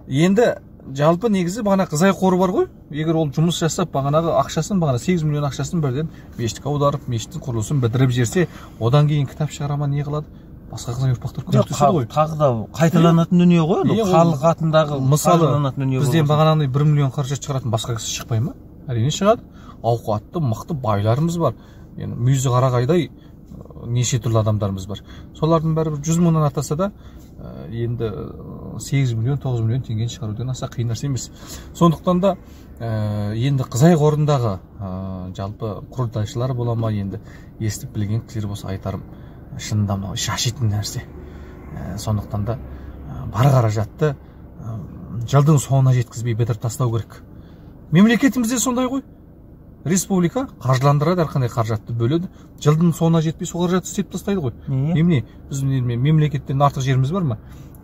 Енді жалпы негізі бағана Қызай қоры бар ғой. Егер ол жұмыс жасап, бағанағы ақшасын, бағана 8 миллион ақшасын бірден мешітке аударып, мешіттің құрылысын бітіріп жерсе, одан кейін кітап шығарама не қылады? Басқа Қызай ұрпақтар көмектеседі ғой. Тағы да қайталанатын дүние ғой. Халық атындағы мысалы бізден бағанағындай 1 миллион қаражат шығаратын басқа кісі шықпай ма? Әрине шығады. Ауқатты, мықты байларымыз бар. Енді мүйізі қарағайдай неше түрлі адамдарымыз бар. Солардың бәрі 100 мыңнан атаса да, енді 8 миллион, 9 миллион теңгені шығаруден аса қиын нәрсе емес. Сондықтан да енді Қызай қорындағы жалпы құрылтайшылар бола ма, енді естіп білген кісілер болса айтарым, шынында мынау шашитын нәрсе. Сондықтан да бар қаражатты жылдың соңына жеткізбей бітіріп тастау керек. Мемлекетімізде сондай ғой. Республика қаржыландырады, әрқандай қаражатты бөледі. Жылдың соңына жетпей сол қаражатты істеп тастайды ғой. Немене? Біздің мемлекеттен артық жеріміз бар ма?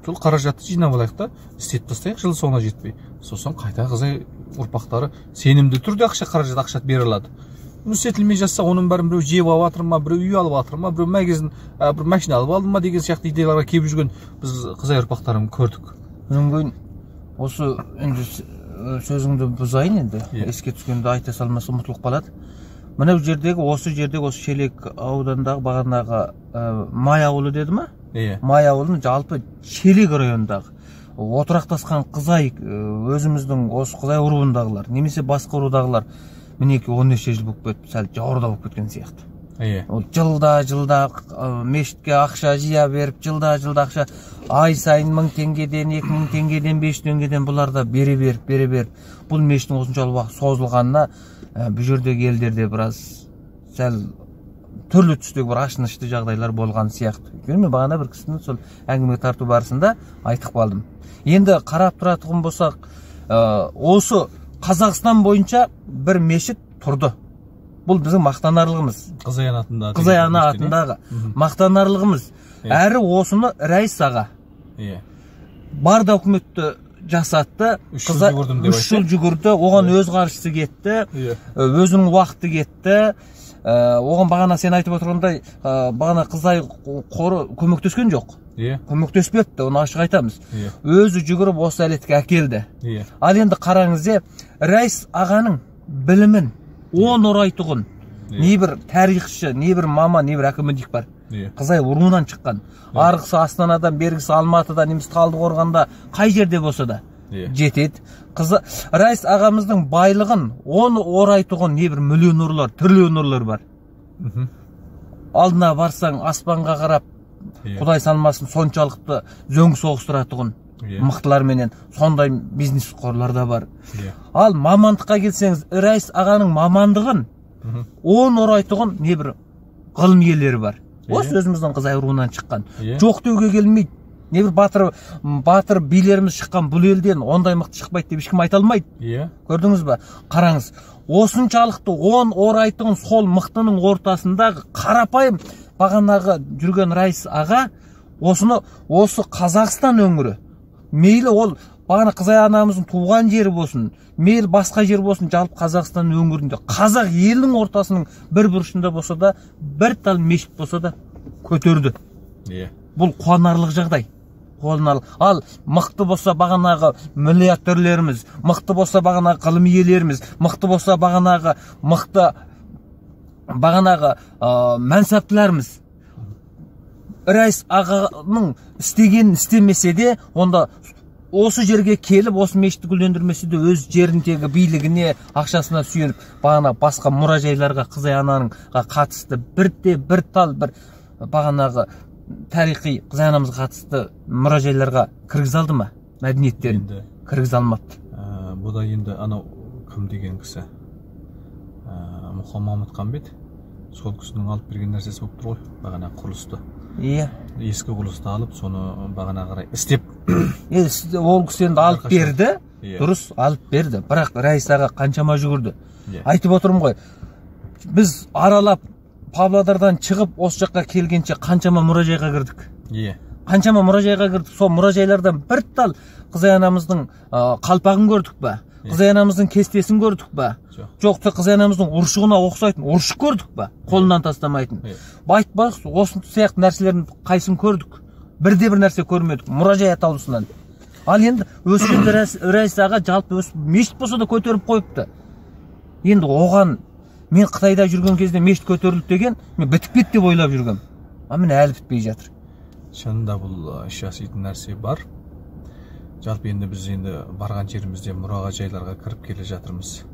Сол қаражатты жинап алайық та, істеп тастайық жыл соңына жетпей. Сосын қайта Қызай ұрпақтары сенімді түрде қаражат бере алады. Істетілмей жатса, оның бәрін біреу жеп алып жатыр ма, біреу үй алып жатыр ма, біреу бір машина алып алды ма деген сияқты идеяларға келіп жүрген біз Қызай ұрпақтарын көрдік. Онан кейін осы сөзіңді бұзайын енді, еске түскенде айта салмаса ұмытылып қалады. Мына осы жердегі Шелек аудандағы бағанағы Май ауылы деді ма? Май ауылының жалпы Шелек районындағы отырақтасқан Қызай, өзіміздің осы Қызай ұруындағылар, немесе басқа ұрудағылар мінеки 13 жыл болып кетіп, сәл жауырда болып кеткен сияқты. Ол жылда мешітке ақша жия беріп, жылда ақша ай сайын 1000 теңгеден, 2000 теңгеден, 500 теңгеден бұларда бере беріп. Бұл мешіттің осыншалық уақыт созылғанына бұл жердегі елдерде біраз сәл түрлі түстегі бір ашынышты жағдайлар болған сияқты. Мен бағана бір кісінің сол әңгіме тарту барысында айтып қалдым. Енді қарап тұратұғын болсақ, осы Қазақстан бойынша бір мешіт тұрды. Бұл біздің мақтанарлығымыз. Қызайана атындағы мақтанарлығымыз. Әрі осыны Райс аға бар документті жасатты. 3 жыл жүгірді, оған өз қаржысы кетті, өзінің уақыты кетті. Оған бағана сен айтып отырғандай, бағана Қызай қоры көмектескен жоқ. Көмектеспепті, оны ашық айтамыз. Өзі жүгіріп осы әлетке әкелді. Ал енді қараңызде, Райс ағаның білімін 10 орайтұғын, не бір тарихшы, не бір мама, не бір әкімдік бар. Қызай ұруынан шыққан. Арғысы Астанадан, бергісі Алматыдан, неміз Талдықорғанда, қай жерде болса да жетеді. Райс ағамыздың байлығын 10 орайтұғын, не бір миллион ұрлар, триллион ұрлар бар. Алдына барсаң, аспанға қарап, Құдай санмасын, соншалықты зөң соғыстыратұғын. Мықтыларменен сондай бизнес қорлар да бар. Ал мамандыққа келсеңіз, Райс ағаның мамандығын 10 орайтұғын не бір ғылым иелері бар. Осы өзіміздің Қызай ұруынан шыққан. Жоқ деуге келмейді. Не бір батыр билеріміз шыққан бұл елден ондай мықты шықпайды деп ешкім айта алмайды. Көрдіңіз ба? Қараңыз, осыншалықты 10 орайтұғын сол мықтының ортасындағы қарапайым бағанағы жүрген Райс аға осы Қазақстан өңірі, мейлі ол бағана Қызай анамыздың туған жері болсын, мейлі басқа жер болсын, жалпы Қазақстан өңірінде, қазақ елінің ортасының бір бұрышында болса да, бір тал мешіт болса да көтерді. Бұл қуанарлық жағдай. Ал мықты болса бағанағы миллиардерлеріміз, мықты болса бағанағы ғылым иелеріміз, мықты болса бағанағы мәнсаптыларымыз. Рәйіс ағаның істеген істемесе де, онда осы жерге келіп, осы мешітті гүлдендірмесе де өз жеріндегі билігіне, ақшасына сүйеніп, бағана басқа мұражайларға Қызай анаңға қатысты бір тал бағанағы тарихи Қызай анамызға қатысты мұражайларға кіргіз алды ма? Мәдениеттерін кіргіз алмапты. Бұда енді анау кім деген кісі? Мұхаммед Қамбет. Сол кісінің алып берген нәрсесі болып тұр ғой, бағана құрылысты. Ескі құрылысты алып, соны бағана қарай істеп. Ол кісі енді алып берді, дұрыс алып берді. Бірақ Рәйіс аға қаншама жүгірді. Айтып отырмын ғой, біз аралап Павлодардан шығып, осы жаққа келгенше қаншама мұражайға кірдік. Қаншама мұражайға кірдік. Сол мұражайлардан бір тал Қызай анамыздың қалпағын көрдік ба? Қызай анамыздың кестесін көрдік ба? Жоқты Қызай анамыздың ұршығына оқсайтын ұршық көрдік ба? Қолынан тастамайтын. Айтпақ, осы сияқты нәрселердің қайсын көрдік. Бірде-бір нәрсе көрмедік. Мұражай атаулысынан. Ал енді өскен Рәйіс аға жалпы мешіт болса да көтеріп қойыпты. Енді оған мен Қытайда жүрген кезде мешіт көтерілді деген, мен бітіп кетті деп ойлап жүргем. Мен әлі бітпей жатыр. Шынында бұл жасайтын нәрсе бар. Жалпы енді біз барған жерімізде мұражайларға кіріп келе жатырмыз.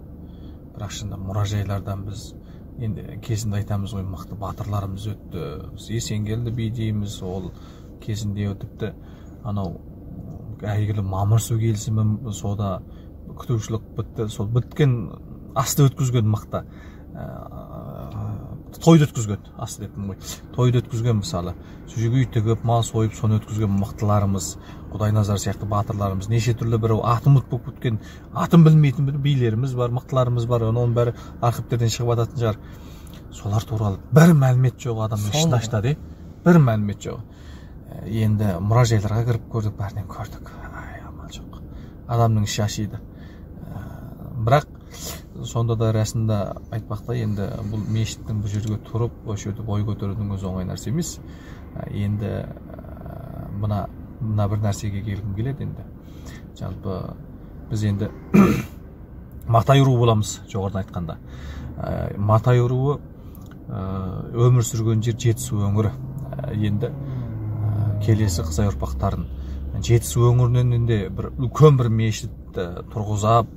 Бірақ шынында мұражайлардан біз енді кезінде айтамыз ғой, мықты батырларымыз өтті. Есенгелді би дейміз, ол кезінде өтіпті. Анау әйгілі Мамырсу келісімі, сода күтушілік бітті. Сол біткен асты өткізген мықты. Тойды өткізген, асты деппін ғой. Тойды өткізген мысалы. Сөжеге үй тігіп, мал сойып, соны өткізген мықтыларымыз, Құдайназар сияқты батырларымыз, неше түрлі бір атын ұмытып кеткен, атын білмейтін бір билеріміз бар, мықтыларымыз бар. Оның бәрі архивтерден шығып жататын шығар. Солар туралы бір мәлімет жоқ, адамның ішін аштады, бір мәлімет жоқ. Енді мұражайларға кіріп көрдік, бәрінен көрдік. Амал жоқ. Адамның іші ашиды. Бірақ сонда да рәсінде айтпақта, енді бұл мешіттің бұл жерге тұрып, осы жерде бой көтерудің өзі оңай нәрсе емес. Енді мына бір нәрсеге келгім келеді енді. Жалпы біз енді Матай руы боламыз, жоғарыдан айтқанда. Матай руы өмір сүрген жер Жетісу өңірі. Енді келесі Қызай ұрпақтарын Жетісу өңірінен де үлкен бір мешіт тұрғызап,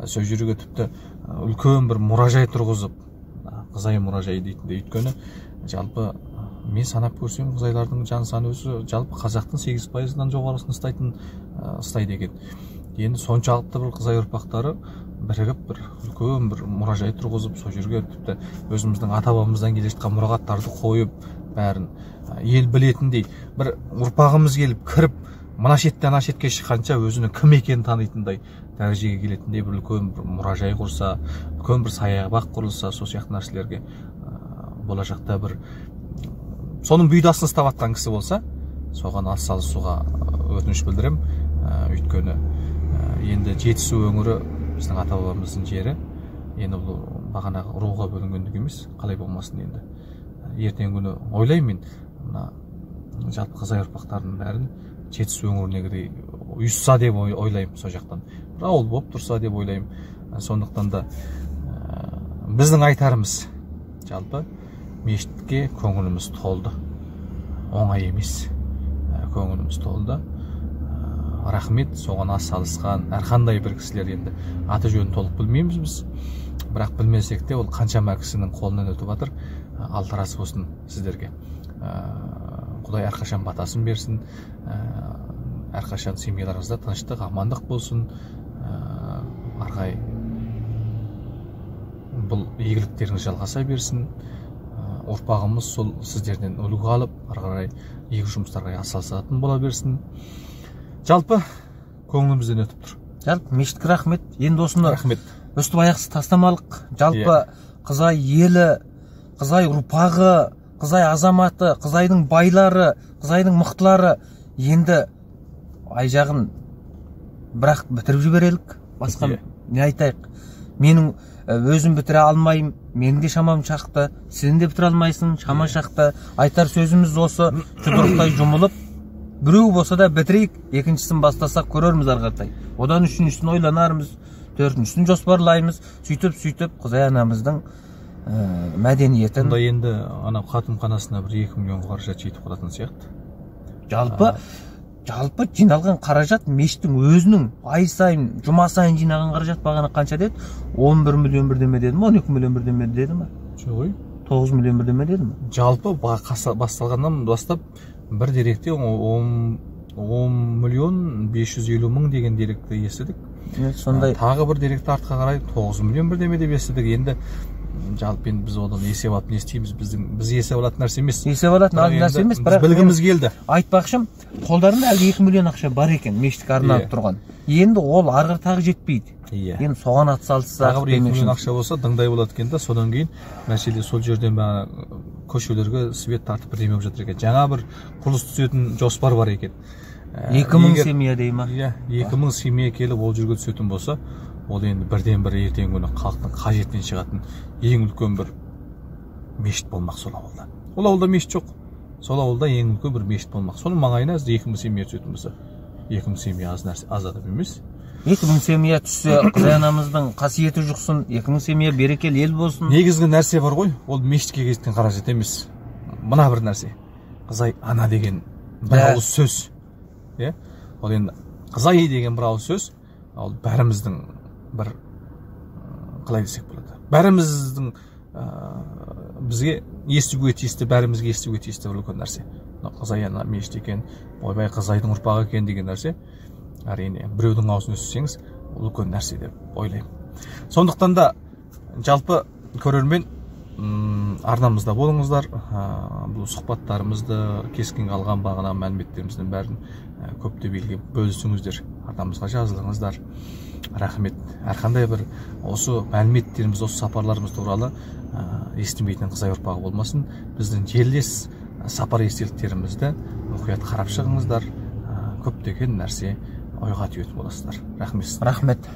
сол жерге тіпті үлкен бір мұражай тұрғызып, Қызай мұражайы дейтінде. Өйткені жалпы мен санап көрсем, Қызайлардың жан саны өзі жалпы қазақтың 8%-дан жоғарысын ұстайды екен. Енді соншалықты бір Қызай ұрпақтары бірігіп бір үлкен бір мұражай тұрғызып, сол жерге тіпті өзіміздің ата-бабамыздан келе жатқан мұрағаттарды қойып, бәрін ел білетіндей, бір ұрпағымыз келіп кіріп, мына шеттен ана шетке шыққанша өзінің кім екенін танитындай дәрежеге келетіндей бір үлкен бір мұражай құрса, үлкен бір саябақ құрылса, сол сияқты нәрселерге болашақта бір соның бұйдасын ұстап жатқан кісі болса, соған атсалысуға өтініш білдірем. Өйткені енді Жетісу өңірі біздің ата-бабамыздың жері. Енді бұл бағанағы руға бөлінгендік емес, қалай болмасын енді. Ертең күні ойлаймын, мына жалпы Қызай ұрпақтарының бәрін Жетісу өңіріне кірей ұйысса деп ойлаймын, сол жақтан. Бір ауыл болып тұрса деп ойлаймын. Сондықтан да біздің айтарымыз жалпы мешітке көңіліміз толды. Оңай емес. Көңіліміз толды. Рахмет, соған атсалысқан әрқандай бір кісілер, енді аты жөнін толық білмейміз біз. Бірақ білмесек те ол қаншама кісінің қолынан өтіп жатыр. Алтарасы болсын сіздерге. Құдай әрқашан батасын берсін. Әрқашан семьяларыңызда тыныштық, амандық болсын. Арғай бұл игіліктеріңіз жалғаса берсін. Ұрпағымыз сол сіздерден үлгі алып, арғарай игі жұмыстарға атсалысатын бола берсін. Жалпы көңілімізден өтіп тұр. Жалпы мешітке рахмет. Енді осыны өстіп аяқсыз тастамалық. Жалпы Қызай елі, Қызай ұрпағы, Қызай азаматы, Қызайдың байлары, Қызайдың мықтылары енді ай жағын бірақ бітіріп жіберелік. Басқа не айтайық? Менің өзім бітіре алмайым, менің де шамам шақты, сіздің де бітіре алмайсың, шама шақты. Айтар сөзіміз осы, жұдырықтай жұмылып, біреу болса да бітірейік, екіншісін бастасақ көрерміз арғартай. Одан үшіншісін ойланармыз, төртіншісін жоспарлаймыз, сөйтіп Құзай анамыздың мәдениетін. Онда енді ана қатымханасына бір 2 миллион қаражат жетіп қалатын сияқты. Жалпы жиналған қаражат мешіттің өзінің ай сайын, жұма сайын жинаған қаражат бағана қанша деді? 11 миллион бірдеме деді ме? 12 миллион бірдеме деді ме? Жоқ, 9 миллион бірдеме деді ме? Жалпы басталғаннан бастап бір деректе 10 миллион 550 мың деген деректі естідік. Сондай. Тағы бір деректі артқа қарай 9 миллион бірдеме деп естідік. Енді жалпы енді біз одан есеп алып не істейміз? Біз есеп алатын нәрсе емес. Есеп алатын нәрсе емес, бірақ білгіміз келді. Айтпақшым, қолдарында әлде 2 миллион ақша бар екен, мешітке арналып тұрған. Енді ол арғы тағы жетпейді. Енді соған атсалыссақ, тағы бір 2 миллион ақша болса дыңдай болады екен да, содан кейін мәселе сол жерден көшелерге свет тартып бірдеме болып жатыр екен. Жаңа бір құрылыс түсетін жоспар бар екен. 2000 семья дей ма? Иә, 2000 семья келіп ол жерге түсетін болса, ол енді бірден бір ертеңгі күні халықтың қажетінен шығатын ең үлкен бір мешіт болмақ сол ауылда. Ол ауылда мешіт жоқ. Сол ауылда ең үлкен бір мешіт болмақ. Соның маңайына 2000 семья түсетін болса, 2000 семья аз адам емес. 2000 семья түссе, Құдай анамыздың қасиеті жұқсын, 2000 семья берекелі ел болсын. Негізгі нәрсе бар ғой, ол мешітке кеткен қаражат емес. Мына бір нәрсе. Қызай ана деген бір ауыз сөз. Ол енді Қызай деген бір ауыз сөз, ол бәріміздің бір қалай десек болады. Бәріміздің бізге естуге тиісті, бәрімізге естуге тиісті бір үлкен нәрсе. Қызай ана мешіт екен, ойбай Қызайдың ұрпағы екен деген нәрсе. Әрине, біреудің аузын естісеңіз, ол үлкен нәрсе деп ойлаймын. Сондықтан да жалпы көрермен арнамызда болыңыздар. Бұл сұхбаттарымызды, кескін қалған бағана мәліметтеріміздің бәрін көпте белге бөлісіңіздер, арнамызға жазылыңыздар. Рахмет. Әрқандай бір осы мәліметтеріміз, осы сапарларымыз туралы естімейтін Қызай ұрпағы болмасын. Біздің жерлес сапар естеліктерімізді мұқият қарап шығыңыздар. Көптеген нәрсе ойға түйетін боласыздар. Рахмет.